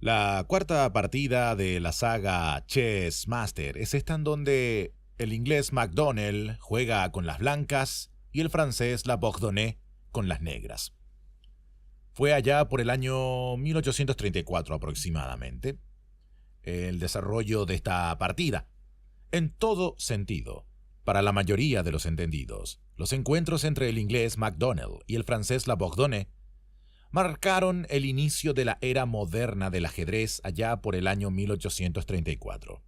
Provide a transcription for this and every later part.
La cuarta partida de la saga Chess Master es esta en donde el inglés McDonnell juega con las blancas y el francés La Bourdonnais con las negras. Fue allá por el año 1834 aproximadamente el desarrollo de esta partida. En todo sentido, para la mayoría de los entendidos, los encuentros entre el inglés McDonnell y el francés La Bourdonnais marcaron el inicio de la era moderna del ajedrez allá por el año 1834.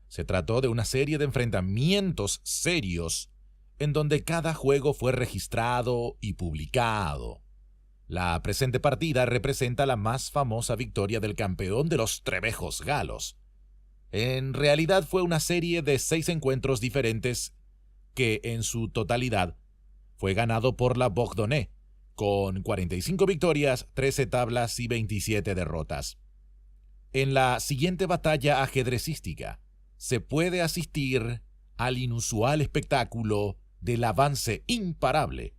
Se trató de una serie de enfrentamientos serios en donde cada juego fue registrado y publicado. La presente partida representa la más famosa victoria del campeón de los trebejos galos. En realidad fue una serie de 6 encuentros diferentes que en su totalidad fue ganado por La Bourdonnais, con 45 victorias, 13 tablas y 27 derrotas. En la siguiente batalla ajedrecística se puede asistir al inusual espectáculo del avance imparable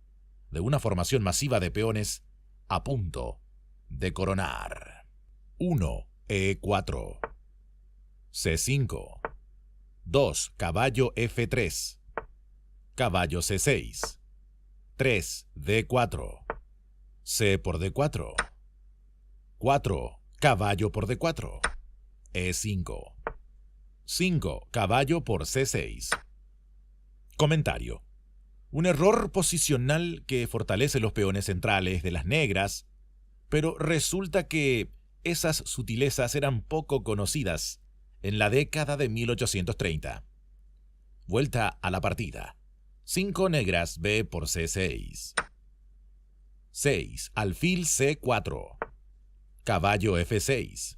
de una formación masiva de peones a punto de coronar. 1, E4. C5. 2, caballo F3. Caballo C6. 3, D4. C por D4. 4, caballo por D4. E5. 5, caballo por C6. Comentario. Un error posicional que fortalece los peones centrales de las negras, pero resulta que esas sutilezas eran poco conocidas en la década de 1830. Vuelta a la partida. 5 negras B por C6. 6, alfil C4. Caballo F6.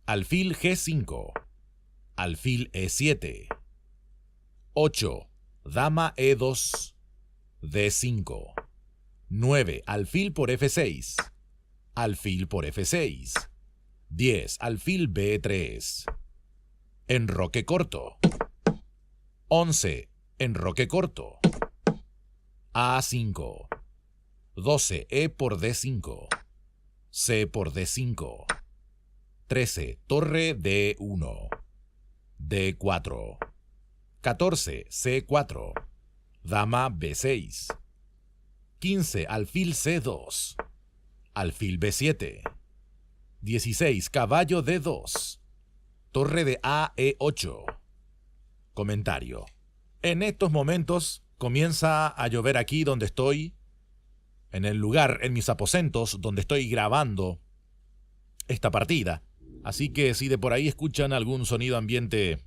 Alfil G5. Alfil E7. 8, dama E2. D5. 9, alfil por F6. Alfil por F6. 10, alfil B3. Enroque corto. 11, enroque corto. A5. 12, E por D5. C por D5. 13, torre D1. D4. 14, C4. Dama B6. 15, alfil C2. Alfil B7. 16, caballo D2. Torre de A E8. Comentario. En estos momentos comienza a llover aquí donde estoy, en el lugar, en mis aposentos, donde estoy grabando esta partida. Así que si de por ahí escuchan algún sonido ambiente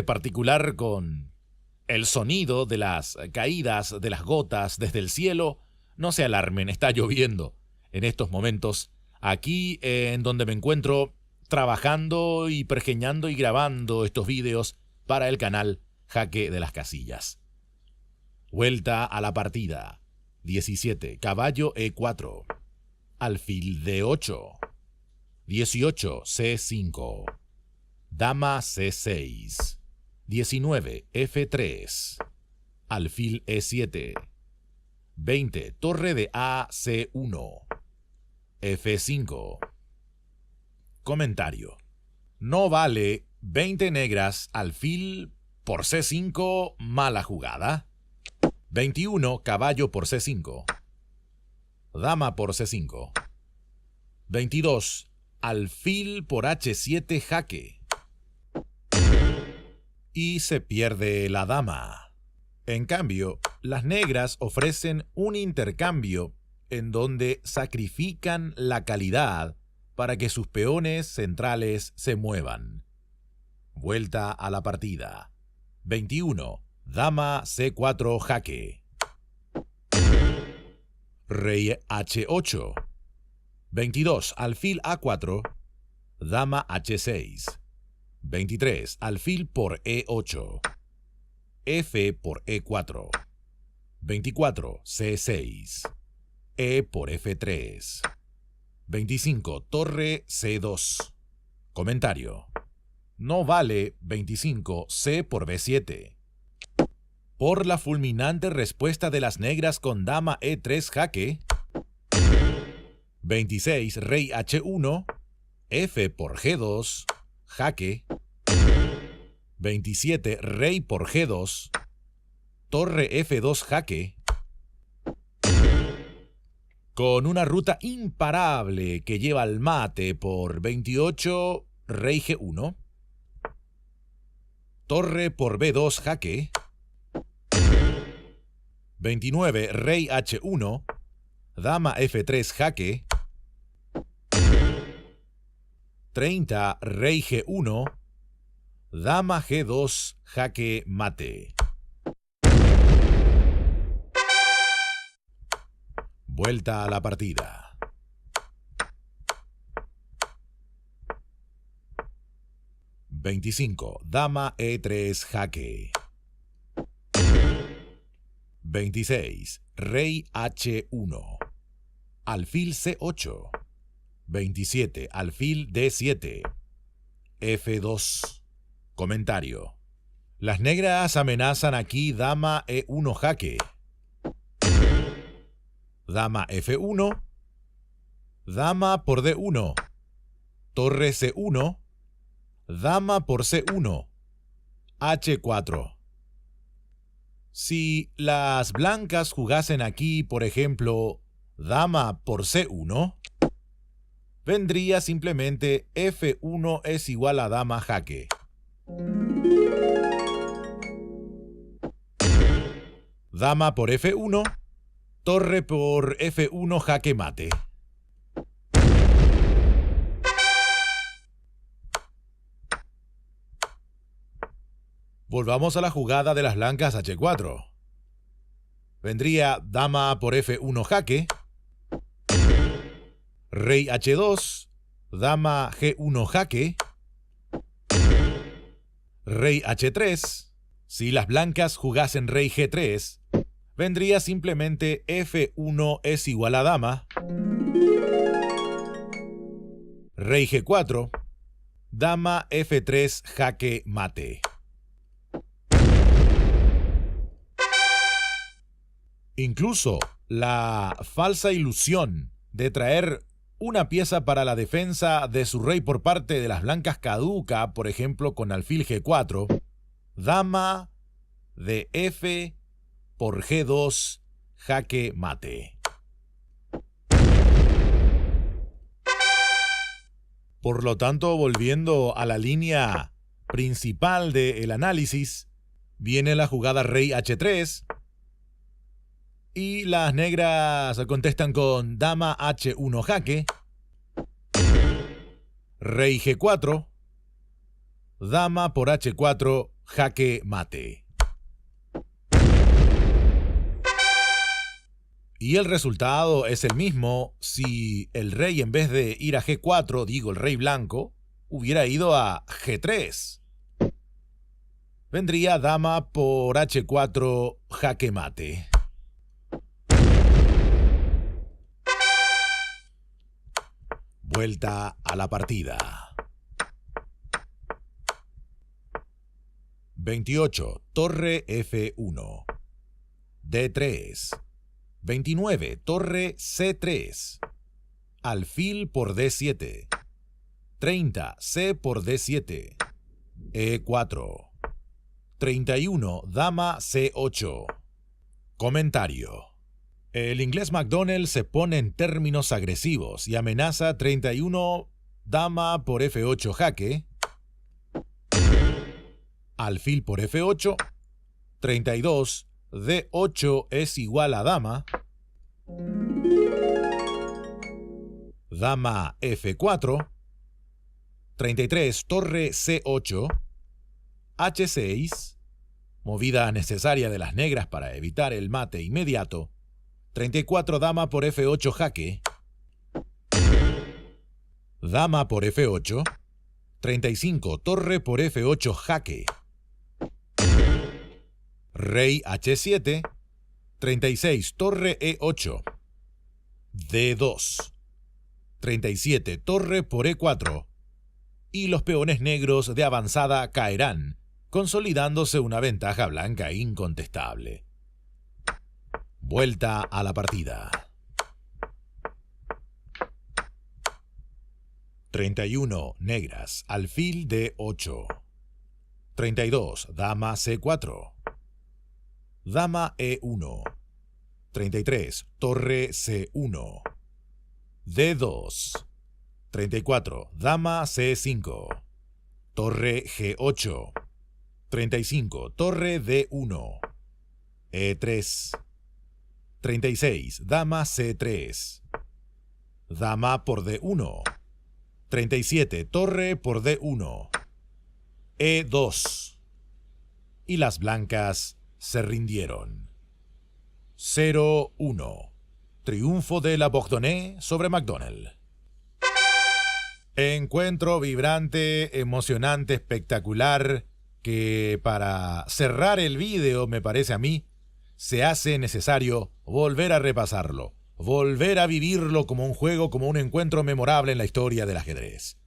particular con el sonido de las caídas de las gotas desde el cielo, no se alarmen, está lloviendo en estos momentos aquí en donde me encuentro trabajando y pergeñando y grabando estos vídeos para el canal Jaque de las Casillas. Vuelta a la partida. 17, caballo E4. Alfil D8. 18, C5. Dama C6. 19, F3. Alfil E7. 20, torre de A C1. F5. Comentario. No vale 20 negras, alfil por C5, mala jugada. 21, caballo por C5. Dama por C5. 22, alfil por H7, jaque. Y se pierde la dama. En cambio, las negras ofrecen un intercambio en donde sacrifican la calidad para que sus peones centrales se muevan. Vuelta a la partida. 21. Dama C4, jaque. Rey H8. 22. Alfil A4. Dama H6. 23. Alfil por E8. F por E4. 24. C6. E por F3. 25. Torre C2. Comentario. No vale 25 C por B7. Por la fulminante respuesta de las negras con dama E3 jaque. 26 rey H1. F por G2, jaque. 27, rey por G2, torre F2 jaque. Con una ruta imparable que lleva al mate por 28, rey G1. Torre por B2 jaque. 29, rey H1, dama F3 jaque. 30, rey G1, dama G2 jaque mate. Vuelta a la partida. (25) Dama E3 jaque. 26. Rey H1. Alfil C8. 27. Alfil D7. F2. Comentario. Las negras amenazan aquí dama E1 jaque. Dama F1. Dama por D1. Torre C1. Dama por C1. H4. Si las blancas jugasen aquí, por ejemplo, dama por C1, vendría simplemente F1 es igual a dama jaque. Dama por F1, torre por F1 jaque mate. Volvamos a la jugada de las blancas H4. Vendría dama por F1 jaque, rey H2, dama G1 jaque, rey H3. Si las blancas jugasen rey G3, vendría simplemente F1 es igual a dama, rey G4, dama F3 jaque mate. Incluso la falsa ilusión de traer una pieza para la defensa de su rey por parte de las blancas caduca, por ejemplo con alfil G4, dama de F por G2 jaque mate. Por lo tanto, volviendo a la línea principal del análisis, viene la jugada rey H3, y las negras contestan con dama H1 jaque, rey G4, dama por H4 jaque mate. Y el resultado es el mismo si el rey, en vez de ir a G4, digo el rey blanco, hubiera ido a G3. Vendría dama por H4 jaque mate. Vuelta a la partida. 28. Torre F1. D3. 29. Torre C3. Alfil por D7. 30. C por D7. E4. 31. Dama C8. Comentario. El inglés McDonnell se pone en términos agresivos y amenaza 31 dama por F8 jaque, alfil por F8, 32 D8 es igual a dama, dama F4, 33 torre C8, H6, movida necesaria de las negras para evitar el mate inmediato, 34 dama por F8 jaque, dama por F8, 35 torre por F8 jaque, rey H7, 36 torre E8, D2, 37 torre por E4, y los peones negros de avanzada caerán, consolidándose una ventaja blanca incontestable. Vuelta a la partida. 31, negras, alfil D8. 32, dama C4. Dama E1. 33, torre C1. D2. 34, dama C5. Torre G8. 35, torre D1. E3. 36, dama C3. Dama por D1. 37, torre por D1. E2. Y las blancas se rindieron. 0-1. Triunfo de la Bogdonais sobre McDonnell. Encuentro vibrante, emocionante, espectacular, que para cerrar el vídeo, me parece a mí, se hace necesario volver a repasarlo, volver a vivirlo como un juego, como un encuentro memorable en la historia del ajedrez.